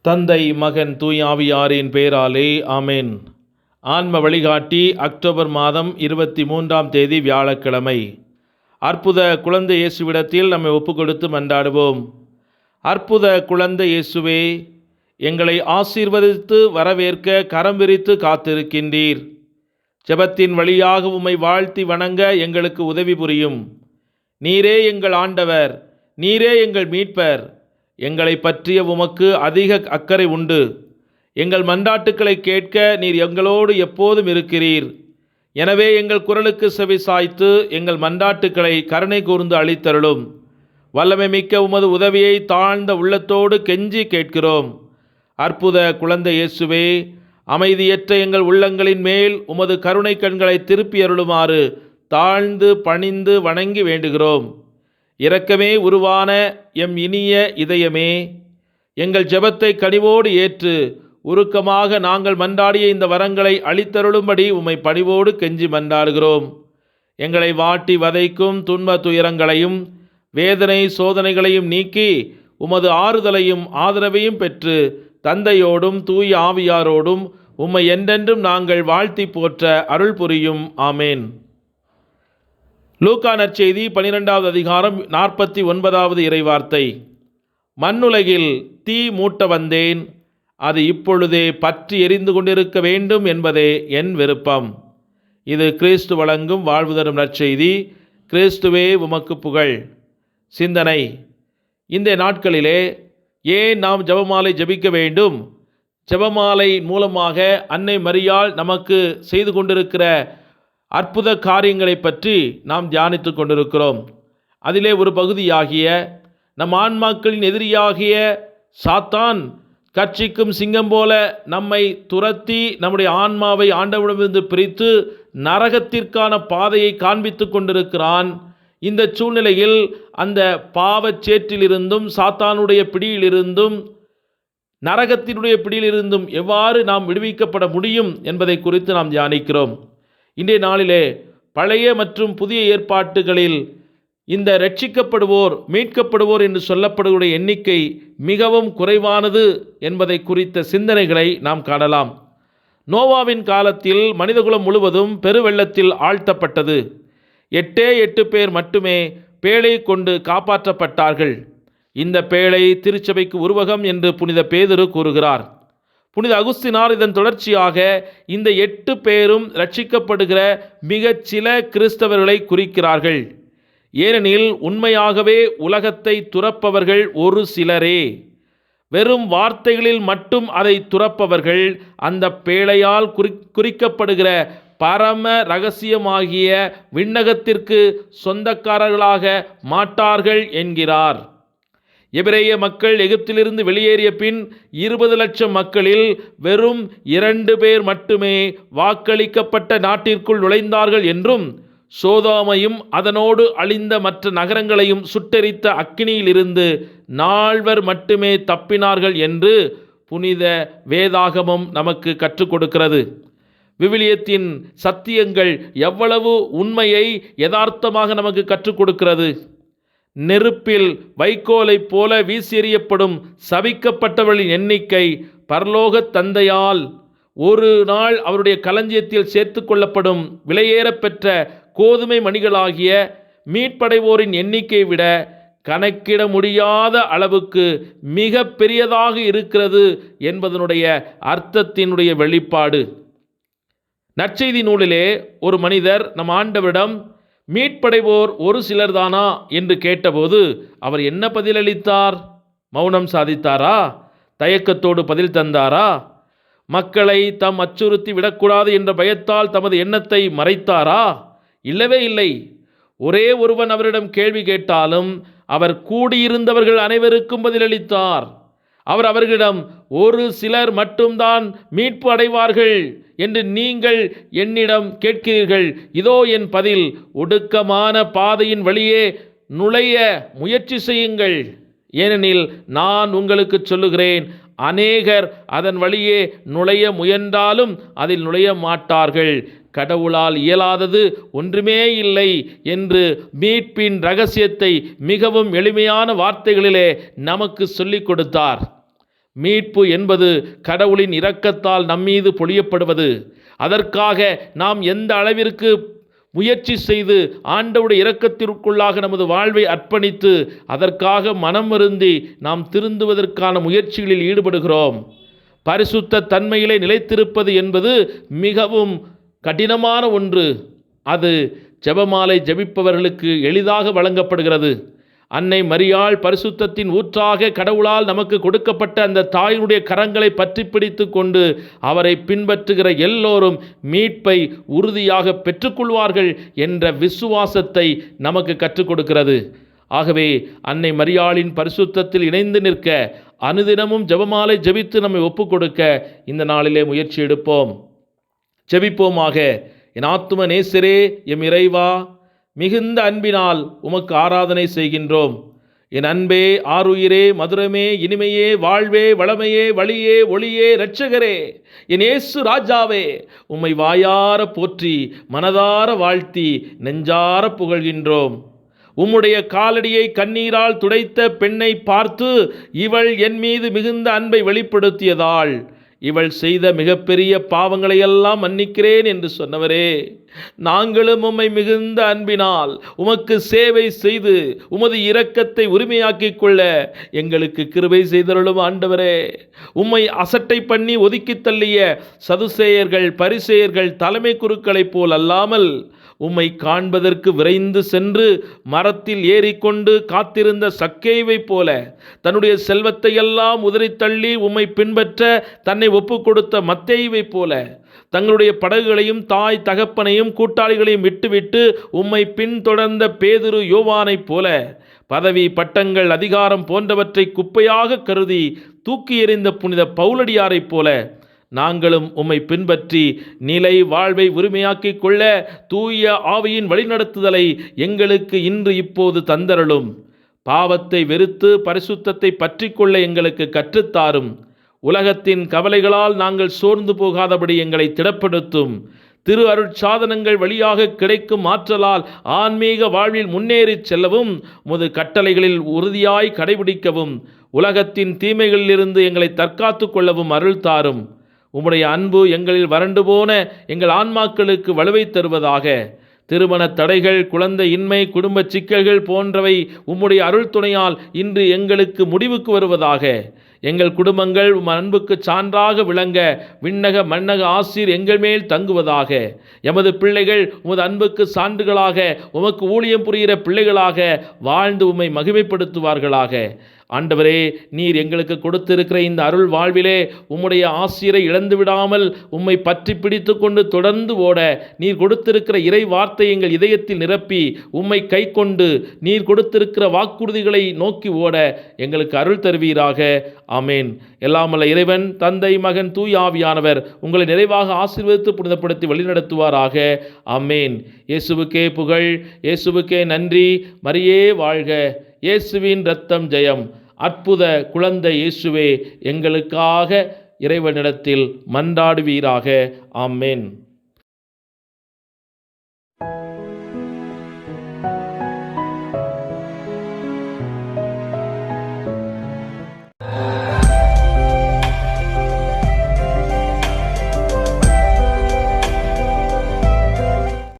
தந்தை மகன் தூய் ஆவியாரின் பெயராலே ஆமென். ஆன்ம வழிகாட்டி அக்டோபர் மாதம் 23ஆம் தேதி வியாழக்கிழமை. அற்புத குழந்தை இயேசுவிடத்தில் நம்மை ஒப்புக்கொடுத்து மன்றாடுவோம். அற்புத குழந்தை இயேசுவே, எங்களை ஆசீர்வதித்து வரவேற்க கரம் விரித்து காத்திருக்கின்றீர். ஜெபத்தின் வழியாக உம்மை வாழ்த்தி வணங்க எங்களுக்கு உதவி புரியும். நீரே எங்கள் ஆண்டவர், நீரே எங்கள் மீட்பர். எங்களை பற்றிய உமக்கு அதிக அக்கறை உண்டு. எங்கள் மன்றாட்டுக்களை கேட்க நீர் எங்களோடு எப்போதும் இருக்கிறீர். எனவே எங்கள் குரலுக்கு செவி சாய்த்து எங்கள் மன்றாட்டுக்களை கருணை கூர்ந்து அளித்தருளும். வல்லமை மிக்க உமது உதவியை தாழ்ந்த உள்ளத்தோடு கெஞ்சி கேட்கிறோம். அற்புத குழந்தை இயேசுவே, அமைதியற்ற எங்கள் உள்ளங்களின் மேல் உமது கருணை கண்களை திருப்பி அருளுமாறு தாழ்ந்து பணிந்து வணங்கி வேண்டுகிறோம். இரக்கமே உருவான எம் இனிய இதயமே, எங்கள் ஜெபத்தை கனிவோடு ஏற்று உருக்கமாக நாங்கள் மன்றாடிய இந்த வரங்களை அளித்தருளும்படி உம்மை பணிவோடு கெஞ்சி மன்றாடுகிறோம். எங்களை வாட்டி வதைக்கும் துன்ப துயரங்களையும் வேதனை சோதனைகளையும் நீக்கி உமது ஆறுதலையும் ஆதரவையும் பெற்று தந்தையோடும் தூய ஆவியாரோடும் உம்மை என்றென்றும் நாங்கள் வாழ்த்தி போற்ற அருள் புரியும். ஆமேன். லூக்கா நற்செய்தி 12வது அதிகாரம் 49வது இறைவார்த்தை. மண்ணுலகில் தீ மூட்ட வந்தேன், அது இப்பொழுதே பற்றி எரிந்து கொண்டிருக்க வேண்டும் என்பதே என் விருப்பம். இது கிறிஸ்து வழங்கும் வாழ்வு தரும் நற்செய்தி. கிறிஸ்துவே உமக்கு புகழ். சிந்தனை: இந்த நாட்களிலே ஏன் நாம் ஜெபமாலை ஜெபிக்க வேண்டும்? ஜெபமாலை மூலமாக அன்னை மரியாள் நமக்கு செய்து கொண்டிருக்கிற அற்புத காரியங்களை பற்றி நாம் தியானித்து கொண்டிருக்கிறோம். அதிலே ஒரு பகுதியாகிய நம் ஆன்மாக்களின் எதிரியாகிய சாத்தான் கர்ச்சிக்கும் சிங்கம் போல நம்மை துரத்தி நம்முடைய ஆன்மாவை ஆண்டவரிடமிருந்து பிரித்து நரகத்திற்கான பாதையை காண்பித்து கொண்டிருக்கிறான். இந்த சூழ்நிலையில் அந்த பாவச்சேற்றிலிருந்தும் சாத்தானுடைய பிடியிலிருந்தும் நரகத்தினுடைய பிடியிலிருந்தும் எவ்வாறு நாம் விடுவிக்கப்பட முடியும் என்பதை குறித்து நாம் தியானிக்கிறோம். இன்றைய நாளிலே பழைய மற்றும் புதிய ஏற்பாட்டுகளில் இந்த ரட்சிக்கப்படுவோர் மீட்கப்படுவோர் என்று சொல்லப்படுகிற எண்ணிக்கை மிகவும் குறைவானது என்பதை குறித்த சிந்தனைகளை நாம் காணலாம். நோவாவின் காலத்தில் மனிதகுலம் முழுவதும் பெருவெள்ளத்தில் ஆழ்த்தப்பட்டது. 8 பேர் மட்டுமே பேழை கொண்டு காப்பாற்றப்பட்டார்கள். இந்த பேழை திருச்சபைக்கு உருவகம் என்று புனித பேதுரு கூறுகிறார். புனித அகுஸ்தினார் இதன் தொடர்ச்சியாக இந்த 8 பேரும் ரட்சிக்கப்படுகிற மிகச் சில கிறிஸ்தவர்களை குறிக்கிறார்கள். ஏனெனில் உண்மையாகவே உலகத்தை துறப்பவர்கள் ஒரு சிலரே. வெறும் வார்த்தைகளில் மட்டும் அதை துறப்பவர்கள் அந்த பேழையால் குறிக்கப்படுகிற பரம இரகசியமாகிய விண்ணகத்திற்கு சொந்தக்காரர்களாக மாட்டார்கள் என்கிறார். எபிரேய மக்கள் எகிப்திலிருந்து வெளியேறிய பின் 20 லட்சம் மக்களில் வெறும் 2 பேர் மட்டுமே வாக்களிக்கப்பட்ட நாட்டிற்குள் நுழைந்தார்கள் என்றும் சோதோமையும் அதனோடு அழிந்த மற்ற நகரங்களையும் சுட்டெரித்த அக்கினியிலிருந்து 4 மட்டுமே தப்பினார்கள் என்று புனித வேதாகமம் நமக்கு கற்றுக் கொடுக்கிறது. விவிலியத்தின் சத்தியங்கள் எவ்வளவு உண்மையை யதார்த்தமாக நமக்கு கற்றுக் கொடுக்கிறது. நெருப்பில் வைக்கோலைப் போல வீசெறியப்படும் சபிக்கப்பட்டவர்களின் எண்ணிக்கை பரலோக தந்தையால் ஒரு நாள் அவருடைய களஞ்சியத்தில் சேர்த்து கொள்ளப்படும் விலையேறப்பெற்ற கோதுமை மணிகளாகிய மீட்படைவோரின் எண்ணிக்கை விட கணக்கிட முடியாத அளவுக்கு மிக பெரியதாக இருக்கிறது என்பதனுடைய அர்த்தத்தினுடைய வெளிப்பாடு. நற்செய்தி நூலிலே ஒரு மனிதர் நம் ஆண்டவரிடம் மீட்படைவோர் ஒரு சிலர்தானா என்று கேட்டபோது அவர் என்ன பதிலளித்தார்? மௌனம் சாதித்தாரா? தயக்கத்தோடு பதில் தந்தாரா? மக்களை தம் அச்சுறுத்தி விடக்கூடாது என்ற பயத்தால் தமது எண்ணத்தை மறைத்தாரா? இல்லவே இல்லை. ஒரே ஒருவன் அவரிடம் கேள்வி கேட்டாலும் அவர் கூடியிருந்தவர்கள் அனைவருக்கும் பதிலளித்தார். அவர் அவர்களிடம் ஒரு சிலர் மட்டும்தான் மீட்பு அடைவார்கள் என்று நீங்கள் என்னிடம் கேட்கிறீர்கள். இதோ என் பதில். ஒடுக்கமான பாதையின் வழியே நுழைய முயற்சி செய்யுங்கள். ஏனெனில் நான் உங்களுக்கு சொல்லுகிறேன், அநேகர் அதன் வழியே நுழைய முயன்றாலும் அதில் நுழைய மாட்டார்கள். கடவுளால் இயலாதது ஒன்றுமே இல்லை என்று மீட்பின் இரகசியத்தை மிகவும் எளிமையான வார்த்தைகளிலே நமக்கு சொல்லிக் கொடுத்தார். மீட்பு என்பது கடவுளின் இரக்கத்தால் நம்மீது பொழியப்படுவது. அதற்காக நாம் எந்த அளவிற்கு முயற்சி செய்து ஆண்டவருடைய இரக்கத்திற்குள்ளாக நமது வாழ்வை அர்ப்பணித்து அதற்காக மனம் வருந்தி நாம் திருந்துவதற்கான முயற்சிகளில் ஈடுபடுகிறோம். பரிசுத்த தன்மையிலே நிலைத்திருப்பது என்பது மிகவும் கடினமான ஒன்று. அது ஜெபமாலை ஜெபிப்பவர்களுக்கு எளிதாக வழங்கப்படுகிறது. அன்னை மரியாள் பரிசுத்தத்தின் ஊற்றாக கடவுளால் நமக்கு கொடுக்கப்பட்ட அந்த தாயினுடைய கரங்களை பற்றி பிடித்து கொண்டு அவரை பின்பற்றுகிற எல்லோரும் மீட்பை உறுதியாக பெற்றுக்கொள்வார்கள் என்ற விசுவாசத்தை நமக்கு கற்றுக் கொடுக்கிறது. ஆகவே அன்னை மரியாளின் பரிசுத்தத்தில் இணைந்து நிற்க அனுதினமும் ஜெபமாலை ஜெபித்து நம்மை ஒப்புக் கொடுக்க இந்த நாளிலே முயற்சி எடுப்போம். ஜெபிப்போமாக. என் ஆத்தும நேசரே, எம் இறைவா, மிகுந்த அன்பினால் உமக்கு ஆராதனை செய்கின்றோம். என் அன்பே, ஆருயிரே, மதுரமே, இனிமையே, வாழ்வே, வளமையே, வழியே, ஒளியே, இரட்சகரே, என் இயேசு ராஜாவே, உம்மை வாயார போற்றி மனதார வாழ்த்தி நெஞ்சார புகழ்கின்றோம். உம்முடைய காலடியை கண்ணீரால் துடைத்த பெண்ணை பார்த்து இவள் என் மீது மிகுந்த அன்பை வெளிப்படுத்தியதால் இவள் செய்த மிகப்பெரிய பாவங்களையெல்லாம் மன்னிக்கிறேன் என்று சொன்னவரே, நாங்களும் உம்மை மிகுந்த அன்பினால் உமக்கு சேவை செய்து உமது இரக்கத்தை உரிமையாக்கிக் கொள்ள எங்களுக்கு கிருபை செய்தருளும் ஆண்டவரே. உம்மை அசட்டை பண்ணி ஒதுக்கி தள்ளிய சதுசேயர்கள், பரிசேயர்கள், தலைமை குருக்களைப் போல் அல்லாமல் உம்மை காண்பதற்கு விரைந்து சென்று மரத்தில் ஏறிக்கொண்டு காத்திருந்த சக்கேவைப் போல தன்னுடைய செல்வத்தை எல்லாம் உதறித்தள்ளி உம்மை பின்பற்ற தன்னை ஒப்புக் கொடுத்த மத்தேயுவைப் போல தங்களுடைய படகுகளையும் தாய் தகப்பனையும் கூட்டாளிகளையும் விட்டுவிட்டு உம்மை பின்தொடர்ந்த பேதுரு, யோவானைப் போல பதவி, பட்டங்கள், அதிகாரம் போன்றவற்றை குப்பையாக கருதி தூக்கி எறிந்த புனித பவுலடியாரைப் போல நாங்களும் உம்மை பின்பற்றி நிலை வாழ்வை உரிமையாக்கிக் கொள்ள தூய ஆவியின் வழிநடத்துதலை எங்களுக்கு இன்று இப்போது தந்தருளும். பாவத்தை வெறுத்து பரிசுத்தத்தை பற்றி கொள்ள எங்களுக்கு கற்றுத்தாரும். உலகத்தின் கவலைகளால் நாங்கள் சோர்ந்து போகாதபடி எங்களை திடப்படுத்தும். திரு அருட்சாதனங்கள் வழியாக கிடைக்கும் ஆற்றலால் ஆன்மீக வாழ்வில் முன்னேறிச் செல்லவும் உமது கட்டளைகளில் உறுதியாய் கடைபிடிக்கவும் உலகத்தின் தீமைகளிலிருந்து எங்களை தற்காத்து கொள்ளவும் அருள் தாரும். உம்முடைய அன்பு எங்களில் வறண்டு போன எங்கள் ஆன்மாக்களுக்கு வலுவை தருவதாக. திருமண தடைகள், குழந்தை இன்மை, குடும்ப சிக்கல்கள் போன்றவை உம்முடைய அருள் துணையால் இன்று எங்களுக்கு முடிவுக்கு வருவதாக. எங்கள் குடும்பங்கள் உம் அன்புக்கு சான்றாக விளங்க விண்ணக மன்னக ஆசீர் எங்கள் மேல் தங்குவதாக. எமது பிள்ளைகள் உமது அன்புக்கு சான்றுகளாக உமக்கு ஊழியம் புரிகிற பிள்ளைகளாக வாழ்ந்து உம்மை மகிமைப்படுத்துவார்களாக. ஆண்டவரே, நீர் எங்களுக்கு கொடுத்திருக்கிற இந்த அருள் வாழ்விலே உம்முடைய ஆசீரை இழந்து விடாமல் உம்மை பற்றி பிடித்து கொண்டு தொடர்ந்து ஓட நீர் கொடுத்திருக்கிற இறை வார்த்தை எங்கள் இதயத்தில் நிரப்பி உம்மை கை கொண்டு நீர் கொடுத்திருக்கிற வாக்குறுதிகளை நோக்கி ஓட எங்களுக்கு அருள் தருவீராக. ஆமேன். எல்லாமல்ல இறைவன், தந்தை, மகன், தூய ஆவியானவர் உங்களை நிறைவாக ஆசீர்வதித்து புனிதப்படுத்தி வழிநடத்துவாராக. ஆமேன். இயேசுவுக்கே புகழ், இயேசுவுக்கே நன்றி. மரியே வாழ்க. இயேசுவின் இரத்தம் ஜெயம். அற்புத குழந்தை இயேசுவே, எங்களுக்காக இறைவனிடத்தில் மன்றாடுவீராக. ஆமேன்.